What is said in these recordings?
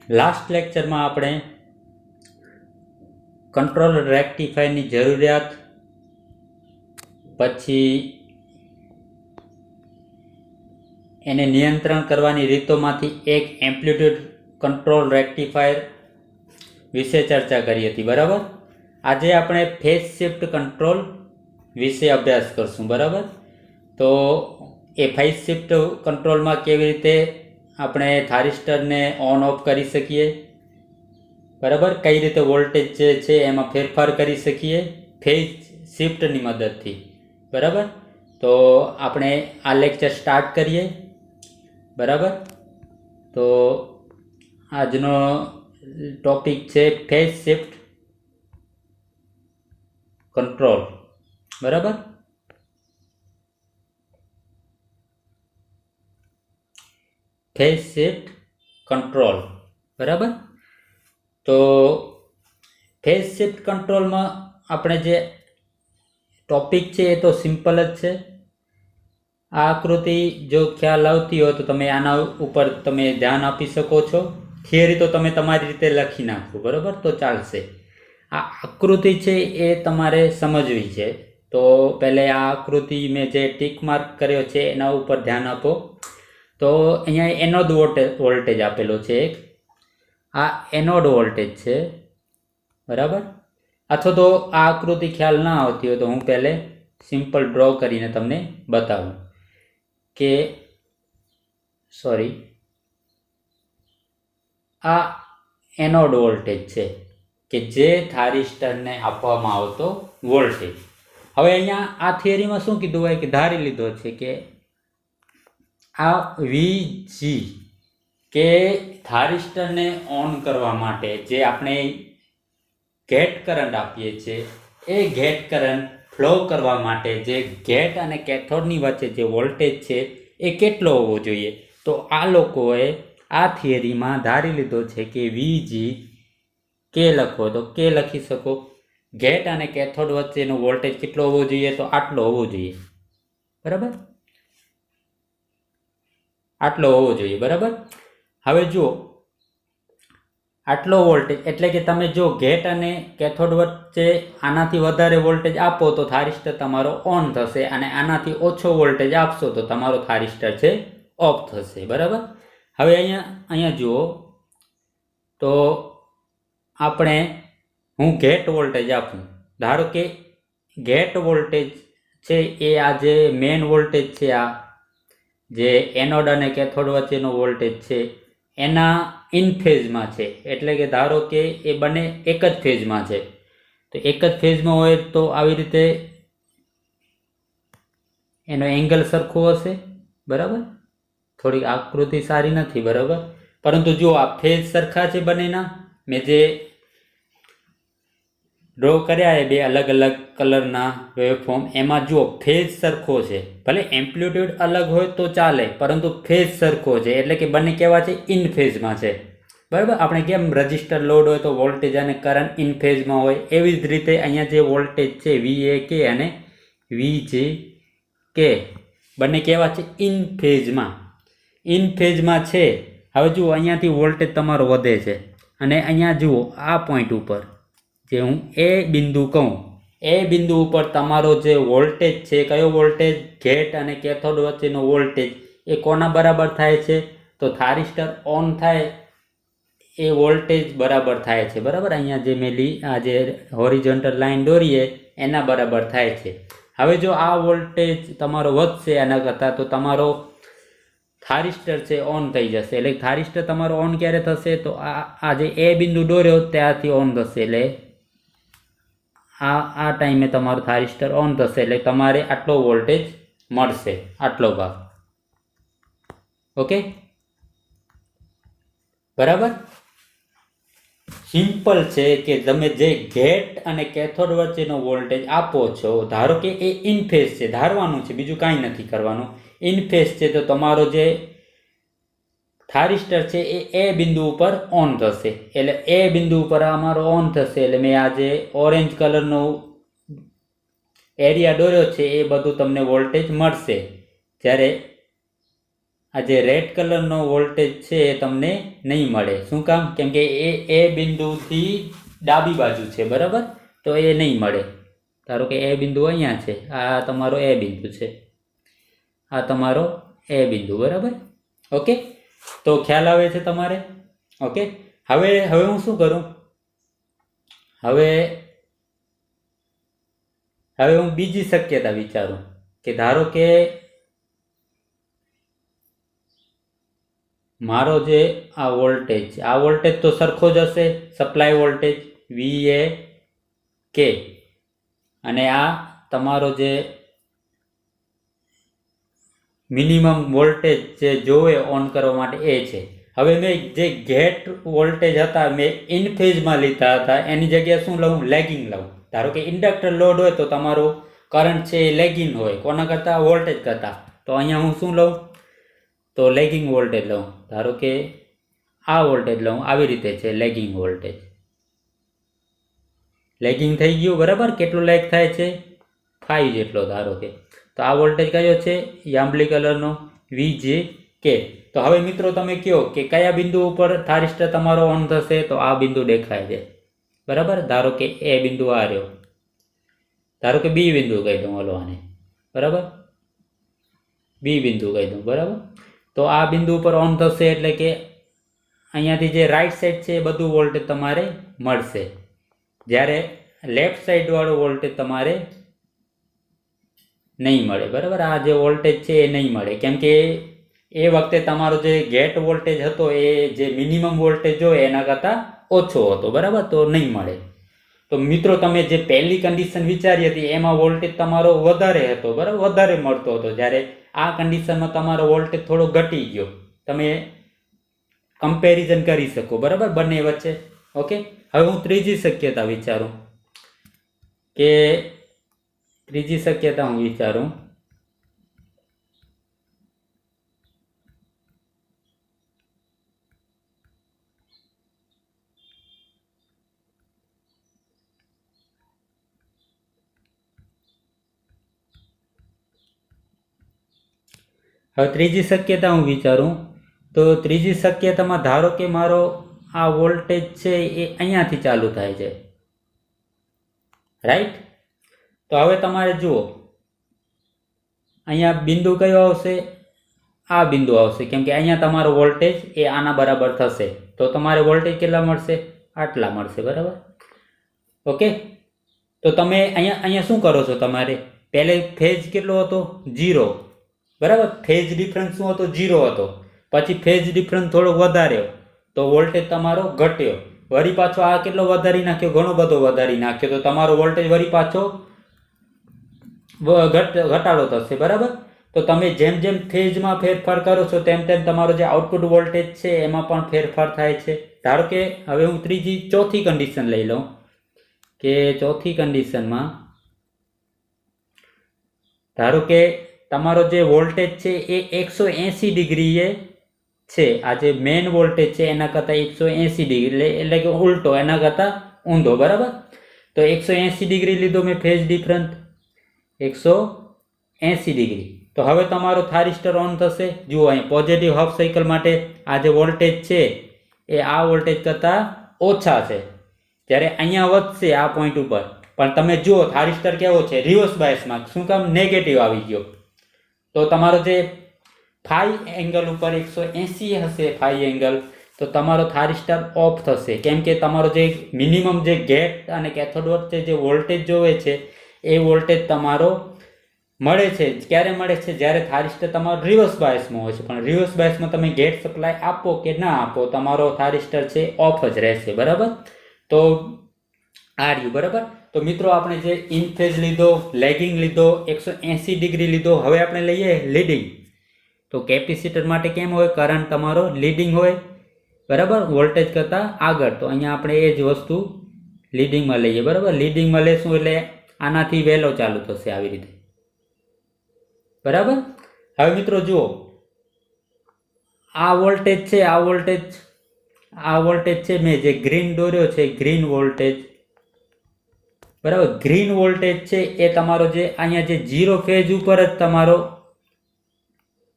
Last લેક્ચરમાં આપણે control રેક્ટિફાયરની જરૂરિયાત, પછી એને નિયંત્રણ કરવાની રીતોમાંથી એક એમ્પ્લિટ્યુડ કંટ્રોલ રેક્ટિફાયર વિશે ચર્ચા કરી હતી. બરાબર. આજે આપણે ફેઝ શિફ્ટ કંટ્રોલ વિશે અભ્યાસ કરશું. બરાબર. તો એ ફેઝ શિફ્ટ કંટ્રોલમાં કેવી રીતે આપણે થારિસ્ટરને ઓન ઓફ કરી શકીએ, બરાબર, કઈ રીતે વોલ્ટેજ જે છે એમાં ફેરફાર કરી શકીએ ફેઝ શિફ્ટની મદદથી. બરાબર. તો આપણે આ લેક્ચર સ્ટાર્ટ કરીએ. બરાબર. તો આજનો ટોપિક છે ફેઝ શિફ્ટ કંટ્રોલ. બરાબર. Phase shift control. બરાબર. તો ફેઝ શિફ્ટ કંટ્રોલમાં આપણે જે ટોપિક છે એ તો સિમ્પલ જ છે. આ આકૃતિ જો ખ્યાલ આવતી હોય તો તમે આના ઉપર તમે ધ્યાન આપી શકો છો. થિયરી તો તમે તમારી રીતે લખી નાખો. બરાબર. તો ચાલશે. આ આકૃતિ છે એ તમારે સમજવી છે. તો પહેલે આ આકૃતિ મેં જે ટીક માર્ક કર્યો છે એના ઉપર ધ્યાન આપો. તો અહીંયા એનોડ વોલ્ટેજ આપેલો છે એક. આ એનોડ વોલ્ટેજ છે. બરાબર. અથવા તો આ આકૃતિ ખ્યાલ ના આવતી હોય તો હું પહેલે સિમ્પલ ડ્રો કરીને તમને બતાવું કે આ એનોડ વોલ્ટેજ છે કે જે થારિસ્ટરને આપવામાં આવતો વોલ્ટેજ. હવે અહીંયા આ થિયરીમાં શું કીધું હોય કે ધારી લીધો છે કે આ વીજી કે થારિસ્ટરને ઓન કરવા માટે જે આપણે ગેટ કરંટ આપીએ છીએ એ ગેટ કરંટ ફ્લો કરવા માટે જે ગેટ અને કેથોડની વચ્ચે જે વોલ્ટેજ છે એ કેટલો હોવો જોઈએ. તો આ લોકોએ આ થિયરીમાં ધારી લીધો છે કે વીજી કે લખો તો કે લખી શકો. ગેટ અને કેથોડ વચ્ચેનો વોલ્ટેજ કેટલો હોવો જોઈએ તો આટલો હોવો જોઈએ. બરાબર. આટલો હોવો જોઈએ. બરાબર. હવે જુઓ, આટલો વોલ્ટેજ એટલે કે તમે જો ગેટ અને કેથોડ વચ્ચે આનાથી વધારે વોલ્ટેજ આપો તો થારિસ્ટર તમારો ઓન થશે, અને આનાથી ઓછો વોલ્ટેજ આપશો તો તમારો થારિસ્ટર છે ઓફ થશે. બરાબર. હવે અહીંયા જુઓ તો હું ગેટ વોલ્ટેજ આપું. ધારો કે ગેટ વોલ્ટેજ છે એ આ જે મેઇન વોલ્ટેજ છે, આ જે એનોડ અને કેથોડ વચ્ચેનો વોલ્ટેજ છે એના ઇન ફેઝમાં છે. એટલે કે ધારો કે એ બંને એક જ ફેઝમાં છે. તો એક જ ફેઝમાં હોય તો આવી રીતે એનો એંગલ સરખો હશે. બરાબર. થોડીક આકૃતિ સારી નથી. બરાબર. પરંતુ જો આ ફેઝ સરખા છે બંનેના, મેં જે ડ્રો કર્યા એ બે અલગ અલગ કલરના વેવફોર્મ, એમાં જુઓ ફેઝ સરખો છે. ભલે એમ્પ્લિટ્યુડ અલગ હોય તો ચાલે, પરંતુ ફેઝ સરખો છે એટલે કે બંને કેવા છે, ઇન ફેઝમાં છે. બરાબર. આપણે કેમ રજિસ્ટર લોડ હોય તો વોલ્ટેજ અને કરંટ ઇન ફેઝમાં હોય, એવી જ રીતે અહીંયા જે વોલ્ટેજ છે VAK અને VJK બંને કેવા છે, ઇન ફેઝમાં. ઇન ફેઝમાં છે. હવે જુઓ અહીંયાથી વોલ્ટેજ તમારો વધે છે, અને અહીંયા જુઓ આ પોઈન્ટ ઉપર જે હું એ બિંદુ કહું, એ બિંદુ ઉપર તમારો જે વોલ્ટેજ છે, કયો વોલ્ટેજ, ગેટ અને કેથોડ વચ્ચેનો વોલ્ટેજ, એ કોના બરાબર થાય છે તો થારિસ્ટર ઓન થાય એ વોલ્ટેજ બરાબર થાય છે. બરાબર. અહીંયા જે મેં આ જે હોરિઝોન્ટલ લાઈન દોરીએ એના બરાબર થાય છે. હવે જો આ વોલ્ટેજ તમારો વધશે આના કરતાં તો તમારો થારિસ્ટર છે ઓન થઈ જશે. એટલે થારિસ્ટર તમારો ઓન ક્યારે થશે તો આ જે એ બિંદુ દોર્યો ત્યાંથી ઓન થશે. એટલે આ ટાઈમે તમારું થારિસ્ટર ઓન થશે. એટલે તમારે આટલો વોલ્ટેજ મળશે, આટલો ભાગ. ઓકે. બરાબર. સિમ્પલ છે કે તમે જે ગેટ અને કેથોડ વચ્ચેનો વોલ્ટેજ આપો છો, ધારો કે એ ઇન ફેઝ છે, ધારવાનું છે, બીજું કાંઈ નથી કરવાનું. ઇન ફેઝ છે તો તમારો જે થારિસ્ટર છે એ બિંદુ ઉપર ઓન થશે. એટલે એ બિંદુ ઉપર અમારો ઓન થશે. એટલે મેં આ જે ઓરેન્જ કલરનો એરિયા દોર્યો છે એ બધું તમને વોલ્ટેજ મળશે. જ્યારે આ જે રેડ કલરનો વોલ્ટેજ છે એ તમને નહીં મળે. શું કામ? કેમ કે એ બિંદુથી ડાબી બાજુ છે, બરાબર? તો એ નહીં મળે. ધારો કે એ બિંદુ અહીંયા છે, આ તમારો એ બિંદુ છે, આ તમારો એ બિંદુ, બરાબર? ઓકે, તો ખ્યાલ આવે છે તમારે? ઓકે, હવે હું શું કરું? હવે હું બીજી શક્યતા વિચારું કે ધારો કે મારો જે આ વોલ્ટેજ છે, આ વોલ્ટેજ તો સરખો જ હશે, સપ્લાય વોલ્ટેજ VA અને આ તમારો જે મિનિમમ વોલ્ટેજ જે જોવે ઓન કરવા માટે એ છે. હવે મેં જે ગેટ વોલ્ટેજ હતા મેં ઇન ફેઝમાં લીધા હતા, એની જગ્યાએ શું લઉં? લેગિંગ લઉં. ધારો કે ઇન્ડક્ટર લોડ હોય તો તમારો કરંટ છે એ લેગિંગ હોય, કોના કરતાં? વોલ્ટેજ કરતાં. તો અહીંયા હું શું લઉં? તો લેગિંગ વોલ્ટેજ લઉં. ધારો કે આ વોલ્ટેજ લઉં, આવી રીતે છે લેગિંગ વોલ્ટેજ. લેગિંગ થઈ ગયું, બરાબર? કેટલું લેગ થાય છે? 5 જેટલો ધારો કે. તો આ વોલ્ટેજ કયો છે? જાંબલી કલરનો VJK. તો હવે મિત્રો તમે કહો કે કયા બિંદુ ઉપર થારિસ્ટર તમારો ઓન થશે? તો આ બિંદુ દેખાય છે, બરાબર? ધારો કે એ બિંદુ આ રહ્યો, ધારો કે બી બિંદુ કહી દઉં, હલો આને, બરાબર? બી બિંદુ કહી દઉં, બરાબર? તો આ બિંદુ ઉપર ઓન થશે એટલે કે અહીંયાથી જે રાઈટ સાઈડ છે એ બધું વોલ્ટેજ તમારે મળશે, જ્યારે લેફ્ટ સાઈડ વાળો વોલ્ટેજ તમારે નહીં મળે, બરાબર? આ જે વોલ્ટેજ છે એ નહીં મળે, કેમ કે એ વખતે તમારો જે ગેટ વોલ્ટેજ હતો એ જે મિનિમમ વોલ્ટેજ હોય એના કરતાં ઓછો હતો, બરાબર? તો નહીં મળે. તો મિત્રો તમે જે પહેલી કન્ડિશન વિચારી હતી એમાં વોલ્ટેજ તમારો વધારે હતો, બરાબર? વધારે મળતો હતો, જ્યારે આ કન્ડિશનમાં તમારો વોલ્ટેજ થોડો ઘટી ગયો. તમે કમ્પેરિઝન કરી શકો, બરાબર, બંને વચ્ચે. ઓકે, હવે હું ત્રીજી શક્યતા વિચારું કે હવે ત્રીજી શક્યતા હું વિચારું તો ત્રીજી શક્યતામાં ધારો કે મારો આ વોલ્ટેજ છે એ અહીંયાથી ચાલુ થાય છે, રાઈટ? તો હવે તમારે જુઓ અહીંયા બિંદુ કયો આવશે? આ બિંદુ આવશે, કેમ કે અહીંયા તમારો વોલ્ટેજ એ આના બરાબર થશે. તો તમારે વોલ્ટેજ કેટલા મળશે? આટલા મળશે, બરાબર? ઓકે, તો તમે અહીંયા શું કરો છો? તમારે પહેલે ફેઝ કેટલો હતો? 0, બરાબર? ફેઝ ડિફરન્સ શું હતો? 0 હતો. પછી ફેઝ ડિફરન્સ થોડો વધાર્યો તો વોલ્ટેજ તમારો ઘટ્યો. વળી પાછો આ કેટલો વધારી નાખ્યો? ઘણો બધો વધારી નાખ્યો, તો તમારો વોલ્ટેજ વળી પાછો ઘટાડો થશે, બરાબર? તો તમે જેમ જેમ ફેઝમાં ફેરફાર કરો છો તેમ તેમ તમારો જે આઉટપુટ વોલ્ટેજ છે એમાં પણ ફેરફાર થાય છે. ધારો કે હવે હું ચોથી કન્ડિશન લઈ લઉં કે ચોથી કન્ડિશનમાં ધારો કે તમારો જે વોલ્ટેજ છે એ 180 ડિગ્રીએ છે. આ જે મેઇન વોલ્ટેજ છે એના કરતાં 180 ડિગ્રી એટલે કે ઉલટો, એના કરતાં ઊંધો, બરાબર? તો 180 ડિગ્રી લીધો મેં ફેઝ ડિફરન્સ, 180 ડિગ્રી. તો હવે તમારો થારિસ્ટર ઓન થશે. જુઓ અહીં પોઝિટિવ હાફ સાયકલ માટે આ જે વોલ્ટેજ છે એ આ વોલ્ટેજ કરતાં ઓછા છે, જ્યારે અહીંયા વધશે આ પોઈન્ટ ઉપર. પણ તમે જુઓ થારિસ્ટર કેવો છે? રિવર્સ બાયસમાં. શું કામ? નેગેટિવ આવી ગયો. તો તમારો જે ફાઈ એંગલ ઉપર 180 હશે, ફાઈ એંગલ, તો તમારો થારિસ્ટર ઓફ થશે, કેમ કે તમારો જે મિનિમમ જે ગેટ અને કેથોડ વચ્ચે જે વોલ્ટેજ જોવે છે એ વોલ્ટેજ તમારો મળે છે. ક્યારે મળે છે? જ્યારે થારિસ્ટર તમારો રિવર્સ બાયસમાં હોય છે. પણ રિવર્સ બાયસમાં તમે ગેટ સપ્લાય આપો કે ના આપો, તમારો થારિસ્ટર છે ઓફ જ રહેશે, બરાબર? તો આ રહ્યું, બરાબર? તો મિત્રો આપણે જે ઇન ફેઝ લીધો, લેગિંગ લીધો, 180 ડિગ્રી લીધો, હવે આપણે લઈએ લીડિંગ. તો કેપેસિટર માટે કેમ હોય? કરંટ તમારો લીડિંગ હોય, બરાબર, વોલ્ટેજ કરતાં આગળ. તો અહીંયા આપણે એ જ વસ્તુ લીડિંગમાં લઈએ, બરાબર? લીડિંગમાં લેશું એટલે આનાથી વહેલો ચાલુ થશે, આવી રીતે, બરાબર? હવે મિત્રો જુઓ આ વોલ્ટેજ છે, આ વોલ્ટેજ છે મેં જે ગ્રીન દોર્યો છે, ગ્રીન વોલ્ટેજ, બરાબર? ગ્રીન વોલ્ટેજ છે એ તમારો જે અહીંયા જે 0 ફેઝ ઉપર જ તમારો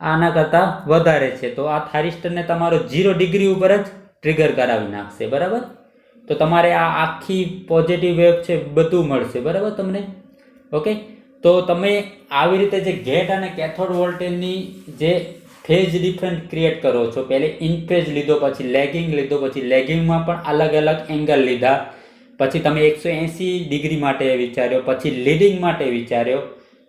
આના કરતાં વધારે છે તો આ થાઇરિસ્ટરને તમારો 0 ડિગ્રી ઉપર જ ટ્રિગર કરાવી નાખશે, બરાબર. તો તમારે આ આખી પોઝિટિવ વેવ છે બધું મળશે, બરાબર તમને. ઓકે, તો તમે આવી રીતે જે ગેટ અને કેથોડ વોલ્ટેજની જે ફેઝ ડિફરન્ટ ક્રિએટ કરો છો, પહેલે ઇન ફેઝ લીધો, પછી લેગિંગ લીધો, પછી લેગિંગમાં પણ અલગ અલગ એંગલ લીધા, પછી તમે 180 ડિગ્રી માટે વિચાર્યો, પછી લીડિંગ માટે વિચાર્યો.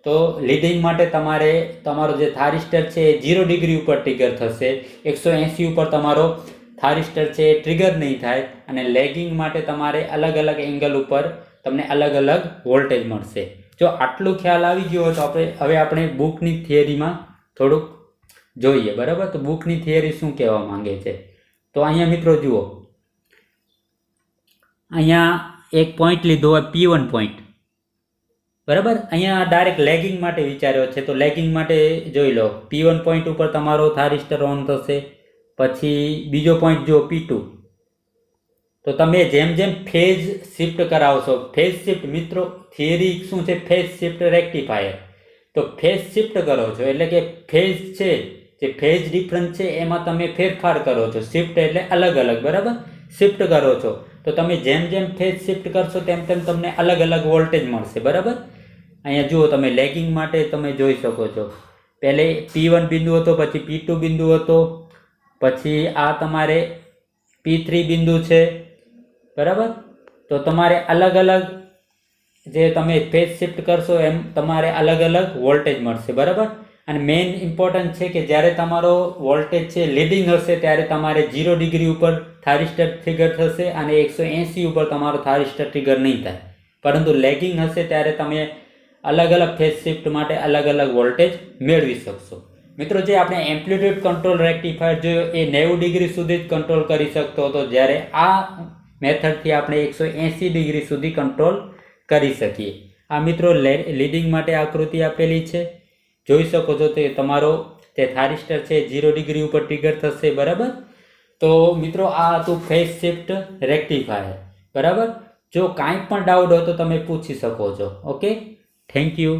તો લીડિંગ માટે તમારે તમારો જે થાઇરિસ્ટર છે એ 0 ડિગ્રી ઉપર ટ્રિગર થશે, 180 ઉપર તમારો થાઇરિસ્ટર છે એ ટ્રિગર નહીં થાય, અને લેગિંગ માટે તમારે અલગ અલગ એંગલ ઉપર તમને અલગ અલગ વોલ્ટેજ મળશે. જો આટલું ખ્યાલ આવી ગયો હોય તો હવે આપણે બુકની થિયરીમાં થોડુંક જોઈએ, બરાબર. તો બુકની થિયરી શું કહેવા માંગે છે, તો અહીંયા મિત્રો જુઓ, અહીંયા એક પોઈન્ટ લીધો હોય P1 પોઈન્ટ, બરાબર. અહીંયા ડાયરેક્ટ લેગિંગ માટે વિચાર્યો છે, તો લેગિંગ માટે જોઈ લો, P1 પોઈન્ટ ઉપર તમારો થાઇરિસ્ટર ઓન થશે. પછી બીજો પોઈન્ટ જુઓ P2. તો તમે જેમ જેમ ફેઝ શિફ્ટ કરાવશો, ફેઝ શિફ્ટ મિત્રો થિયરી શું છે, ફેઝ શિફ્ટ રેક્ટિફાયર. તો ફેઝ શિફ્ટ કરો છો એટલે કે ફેઝ છે જે ફેઝ ડિફરન્સ છે એમાં તમે ફેરફાર કરો છો. શિફ્ટ એટલે અલગ અલગ, બરાબર. શિફ્ટ કરો છો તો તમે જેમ જેમ ફેઝ શિફ્ટ કરશો તેમ તેમ તમને અલગ અલગ વોલ્ટેજ મળશે, બરાબર. અહીંયા જુઓ તમે લેગિંગ માટે તમે જોઈ શકો છો, પહેલે P1 બિંદુ હતો, પછી P2 બિંદુ હતો, પછી આ તમારે P3 બિંદુ છે, બરાબર. તો તમારે અલગ અલગ જે તમે ફેઝ શિફ્ટ કરશો એમ તમારે અલગ અલગ વોલ્ટેજ મળશે, બરાબર. અને મેઇન ઇમ્પોર્ટન્ટ છે કે જ્યારે તમારો વોલ્ટેજ છે લીડિંગ હશે ત્યારે તમારે 0 ડિગ્રી ઉપર થાઇરિસ્ટર ટ્રિગર થશે અને 180 ઉપર તમારો થાઇરિસ્ટર ટ્રિગર નહીં થાય. પરંતુ લેગિંગ હશે ત્યારે તમે અલગ અલગ ફેઝ શિફ્ટ માટે અલગ અલગ વોલ્ટેજ મેળવી શકશો. મિત્રો જે આપણે એમ્પ્લિટ્યુડ કંટ્રોલ રેક્ટિફાયર જોયો એ 90 ડિગ્રી સુધી જ કંટ્રોલ કરી શકતો હતો, જ્યારે આ મેથડથી આપણે 180 ડિગ્રી સુધી કંટ્રોલ કરી શકીએ. આ મિત્રો લીડિંગ માટે આકૃતિ આપેલી છે, જોઈ શકો છો. તે તમારો જે થાઇરિસ્ટર છે 0 ડિગ્રી ઉપર ટ્રિગર થશે, બરાબર. તો મિત્રો આ હતું ફેઝ શિફ્ટ રેક્ટિફાયર, બરાબર. જો કાંઈ પણ ડાઉટ હોય તો તમે પૂછી શકો છો. Okay, thank you.